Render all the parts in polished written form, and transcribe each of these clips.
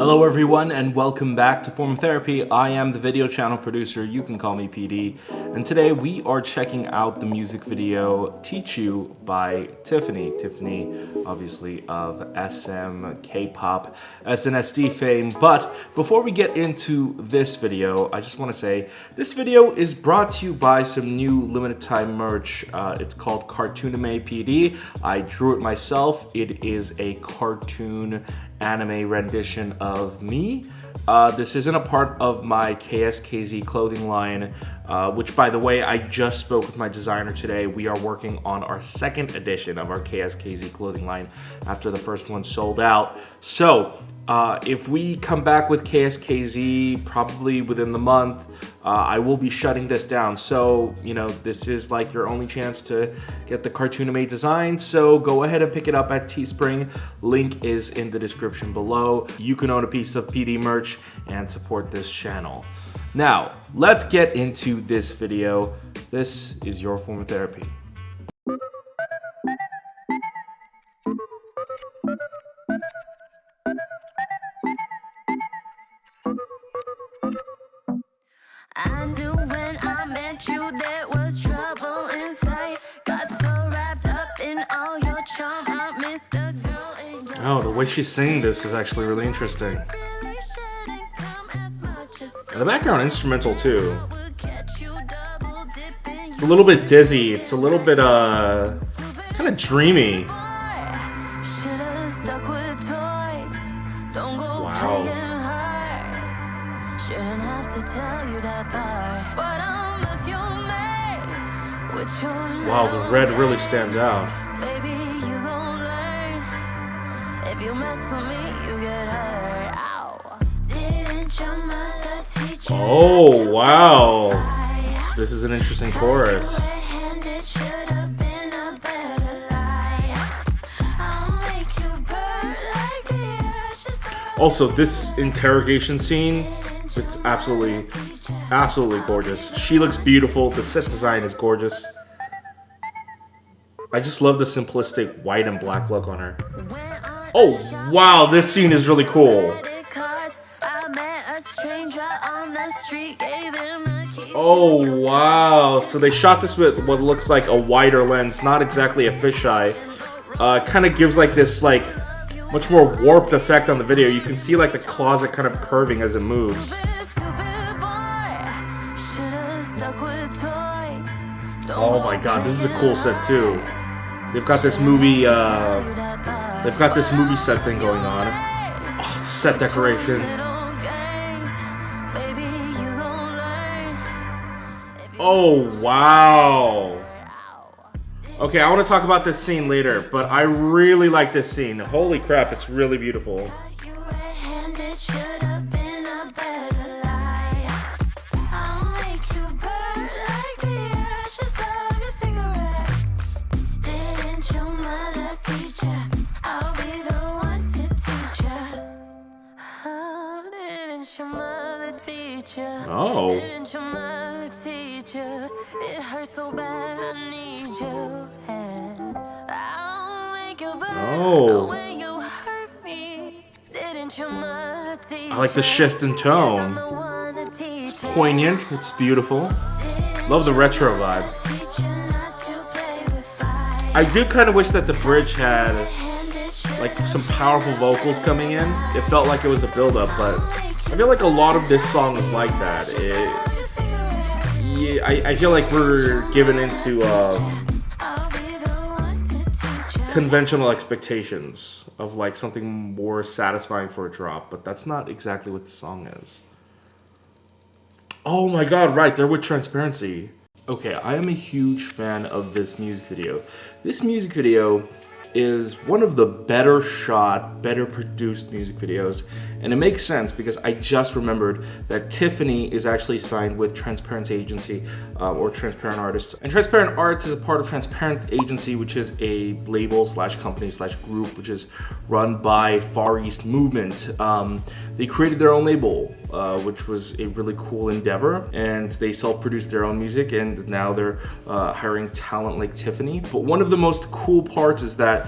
Hello everyone and welcome back to Form Therapy. I am the video channel producer, you can call me PD, and today we are checking out the music video Teach You by Tiffany. Tiffany, obviously of SM, K-pop, SNSD fame. But before we get into this video, I just want to say this video is brought to you by some new limited time merch. It's called Cartoonime PD. I drew it myself. It is a cartoon anime rendition of me. This isn't a part of my KSKZ clothing line, which by the way, I just spoke with my designer today. We are working on our second edition of our KSKZ clothing line after the first one sold out. So if we come back with KSKZ probably within the month, I will be shutting this down. So, you know, this is like your only chance to get the Cartoonime design. So go ahead and pick it up at Teespring. Link is in the description below. You can own a piece of PD merch and support this channel. Now, let's get into this video. This is your form of therapy. I knew when I met you there was trouble inside. Got so wrapped up in all your charm, I missed the girl in your Oh, the way she's singing this is actually really interesting. And the background instrumental too. It's a little bit dizzy. It's a little bit kind of dreamy. Wow. Shouldn't have to tell you that part, but I'll miss you mad with your Wow, the red really stands out. Baby, you gon' learn. If you mess with me, you get hurt. Ow. Didn't your mother teach you? Oh, wow. This is an interesting chorus. Also, this interrogation scene, it's absolutely gorgeous. She looks beautiful. The set design is gorgeous. I just love the simplistic white and black look on her. Oh, wow, this scene is really cool. Oh, wow. So they shot this with what looks like a wider lens, not exactly a fisheye. Kind of gives like this like much more warped effect on the video. You can see like the closet kind of curving as it moves. Oh my god, this is a cool set too. They've got this movie set thing going on. Oh, the set decoration. Oh wow. Okay, I want to talk about this scene later, but I really like this scene. Holy crap, it's really beautiful. Oh. It hurts so bad, I need you. I'll make you burn when you hurt me. Didn't your mother teach you? I like the shift in tone. It's poignant, it's beautiful. Love the retro vibe. I do kind of wish that the bridge had like some powerful vocals coming in. It felt like it was a build-up, but I feel like a lot of this song is like that. I feel like we're given into conventional expectations of like something more satisfying for a drop, but that's not exactly what the song is. Oh my god, right, they're with Transparency. Okay, I am a huge fan of this music video. This music video is one of the better shot, better produced music videos. And it makes sense because I just remembered that Tiffany is actually signed with Transparency Agency or Transparent Artists. And Transparent Arts is a part of Transparent Agency, which is a label slash company slash group which is run by Far East Movement. They created their own label, which was a really cool endeavor, and they self-produced their own music, and now they're hiring talent like Tiffany. But one of the most cool parts is that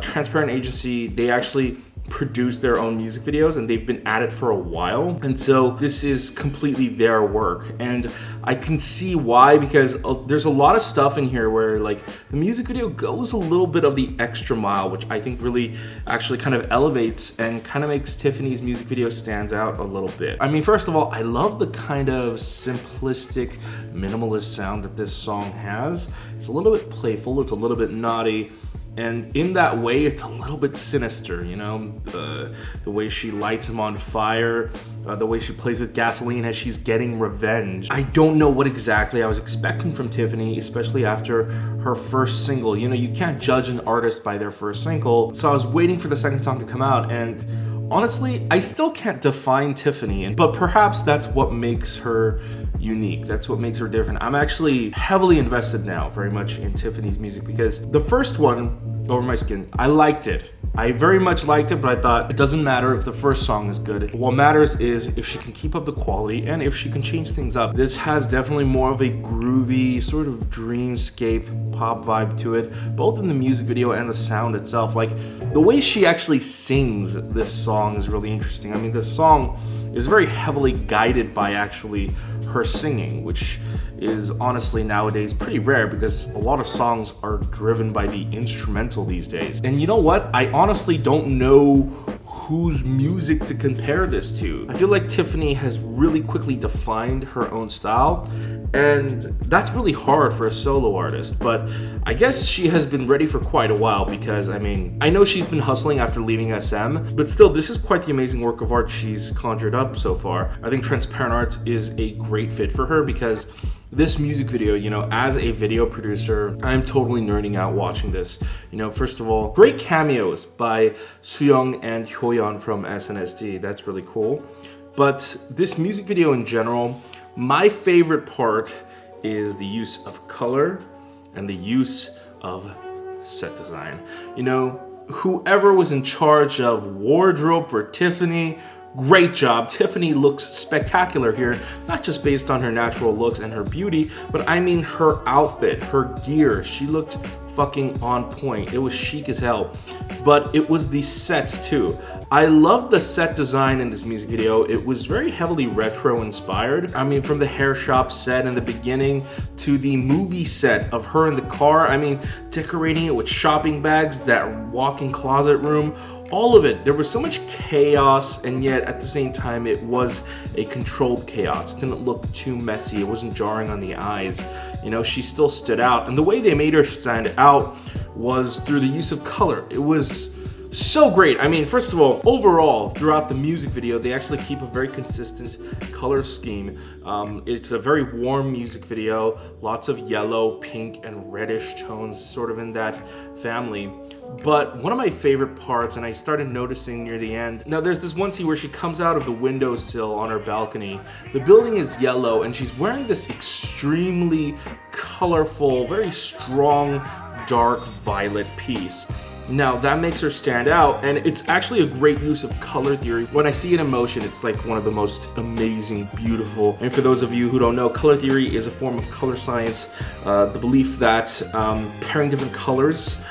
Transparent Agency, they actually produce their own music videos, and they've been at it for a while. And so this is completely their work. And I can see why, because there's a lot of stuff in here where like the music video goes a little bit of the extra mile, which I think really actually kind of elevates and kind of makes Tiffany's music video stands out a little bit. I mean, first of all, I love the kind of simplistic, minimalist sound that this song has. It's a little bit playful, it's a little bit naughty, and in that way, it's a little bit sinister, you know? The way she lights him on fire, the way she plays with gasoline as she's getting revenge. I don't know what exactly I was expecting from Tiffany, especially after her first single. You know, you can't judge an artist by their first single. So I was waiting for the second song to come out, and honestly, I still can't define Tiffany, but perhaps that's what makes her unique. That's what makes her different. I'm actually heavily invested now, very much in Tiffany's music, because the first one, Over My Skin, I liked it. I very much liked it, but I thought it doesn't matter if the first song is good. What matters is if she can keep up the quality and if she can change things up. This has definitely more of a groovy, sort of dreamscape pop vibe to it, both in the music video and the sound itself. Like, the way she actually sings this song is really interesting. I mean, this song is very heavily guided by actually her singing, which is honestly nowadays pretty rare because a lot of songs are driven by the instrumental these days. And you know what? I honestly don't know whose music to compare this to. I feel like Tiffany has really quickly defined her own style, and that's really hard for a solo artist, but I guess she has been ready for quite a while, because I mean, I know she's been hustling after leaving SM, but still, this is quite the amazing work of art she's conjured up so far. I think Transparent Arts is a great fit for her, because this music video, you know, as a video producer, I'm totally nerding out watching this. You know, first of all, great cameos by Soo-young and Hyo-yeon from SNSD. That's really cool. But this music video in general, my favorite part is the use of color and the use of set design. You know, whoever was in charge of wardrobe for Tiffany, great job. Tiffany looks spectacular here, not just based on her natural looks and her beauty, but I mean her outfit, her gear. She looked fucking on point. It was chic as hell, but it was the sets too. I loved the set design in this music video. It was very heavily retro inspired. I mean, from the hair shop set in the beginning to the movie set of her in the car. I mean, decorating it with shopping bags, that walk-in closet room, all of it. There was so much chaos, and yet at the same time, it was a controlled chaos. It didn't look too messy. It wasn't jarring on the eyes. You know, she still stood out. And the way they made her stand out was through the use of color. It was so great. I mean, first of all, overall, throughout the music video, they actually keep a very consistent color scheme. It's a very warm music video, lots of yellow, pink, and reddish tones sort of in that family. But one of my favorite parts, and I started noticing near the end, now there's this one scene where she comes out of the windowsill on her balcony. The building is yellow, and she's wearing this extremely colorful, very strong, dark violet piece. Now that makes her stand out, and it's actually a great use of color theory. When I see it in motion, it's like one of the most amazing, beautiful. And for those of you who don't know, color theory is a form of color science, the belief that pairing different colors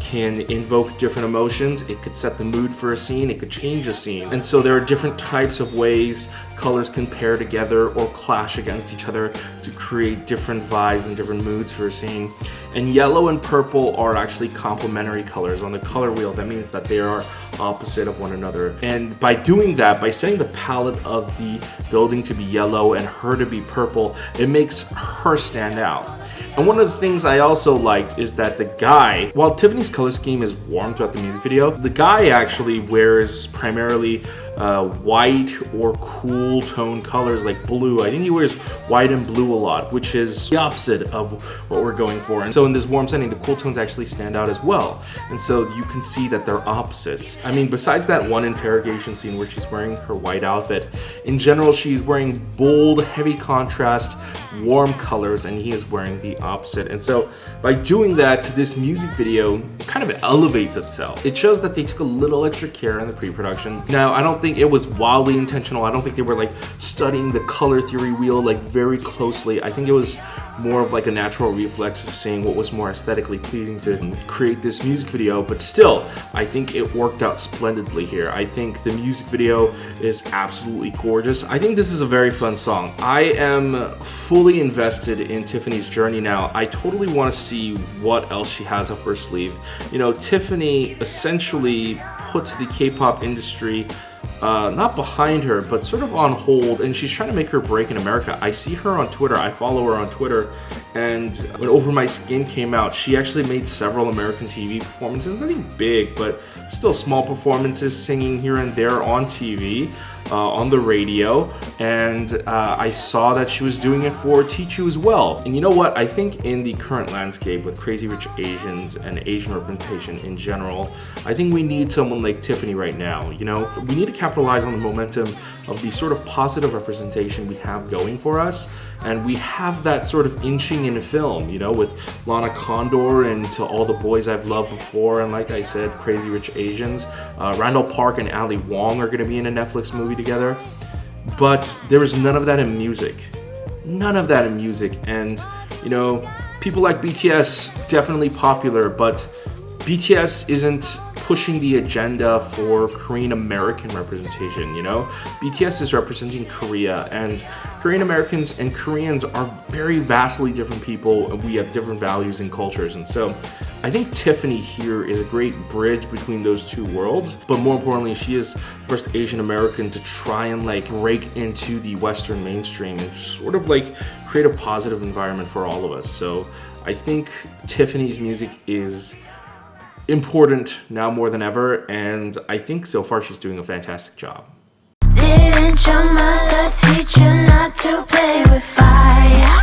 can invoke different emotions. It could set the mood for a scene, it could change a scene. And so there are different types of ways colors can pair together or clash against each other to create different vibes and different moods for a scene. And yellow and purple are actually complementary colors on the color wheel. That means that they are opposite of one another. And by doing that, by setting the palette of the building to be yellow and her to be purple, it makes her stand out. And one of the things I also liked is that the guy, while Tiffany's color scheme is warm throughout the music video, the guy actually wears primarily white or cool tone colors like blue. I think he wears white and blue a lot, which is the opposite of what we're going for. And so in this warm setting, the cool tones actually stand out as well. And so you can see that they're opposites. I mean, besides that one interrogation scene where she's wearing her white outfit, in general, she's wearing bold, heavy contrast, warm colors, and he is wearing the opposite. And so by doing that, this music video kind of elevates itself. It shows that they took a little extra care in the pre-production. Now, I don't think it was wildly intentional. I don't think they were like studying the color theory wheel like very closely. I think it was more of like a natural reflex of seeing what was more aesthetically pleasing to create this music video. But still, I think it worked out splendidly here. I think the music video is absolutely gorgeous. I think this is a very fun song. I am fully invested in Tiffany's journey now. I totally want to see what else she has up her sleeve. You know, Tiffany essentially puts the K-pop industry not behind her, but sort of on hold, and she's trying to make her break in America. I see her on Twitter. I follow her on Twitter, and when Over My Skin came out, she actually made several American TV performances. Nothing big, but still small performances, singing here and there on TV, on the radio, and I saw that she was doing it for Teach You as well. And you know what? I think in the current landscape with Crazy Rich Asians and Asian representation in general, I think we need someone like Tiffany right now. You know, we need to capitalize on the momentum of the sort of positive representation we have going for us, and we have that sort of inching in film, you know, with Lana Condor and To All the Boys I've Loved Before, and like I said, Crazy Rich Asians. Randall Park and Ali Wong are going to be in a Netflix movie together, but there is none of that in music. None of that in music. And, you know, people like BTS, definitely popular, but BTS isn't pushing the agenda for Korean American representation, you know? BTS is representing Korea, and Korean Americans and Koreans are very vastly different people, and we have different values and cultures. And so I think Tiffany here is a great bridge between those two worlds, but more importantly, she is the first Asian American to try and like break into the Western mainstream and sort of like create a positive environment for all of us. So I think Tiffany's music is important now more than ever, and I think so far she's doing a fantastic job. Didn't your mother teach you not to play with fire?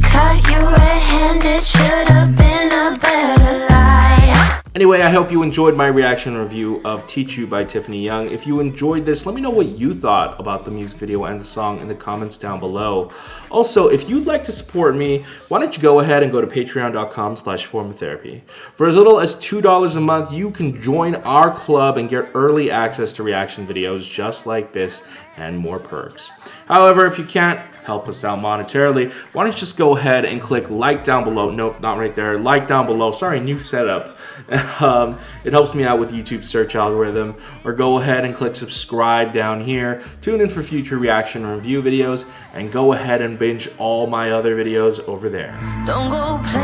Caught you red-handed, should have been a better liar. Anyway, I hope you enjoyed my reaction review of Teach You by Tiffany Young. If you enjoyed this, let me know what you thought about the music video and the song in the comments down below. Also, if you'd like to support me, why don't you go ahead and go to patreon.com/formatherapy. For as little as $2 a month, you can join our club and get early access to reaction videos just like this and more perks. However, if you can't help us out monetarily, why don't you just go ahead and click like down below. Nope, not right there. Like down below. Sorry, new setup. It helps me out with YouTube's search algorithm. Or go ahead and click subscribe down here. Tune in for future reaction and review videos, and go ahead and binge all my other videos over there. Don't go play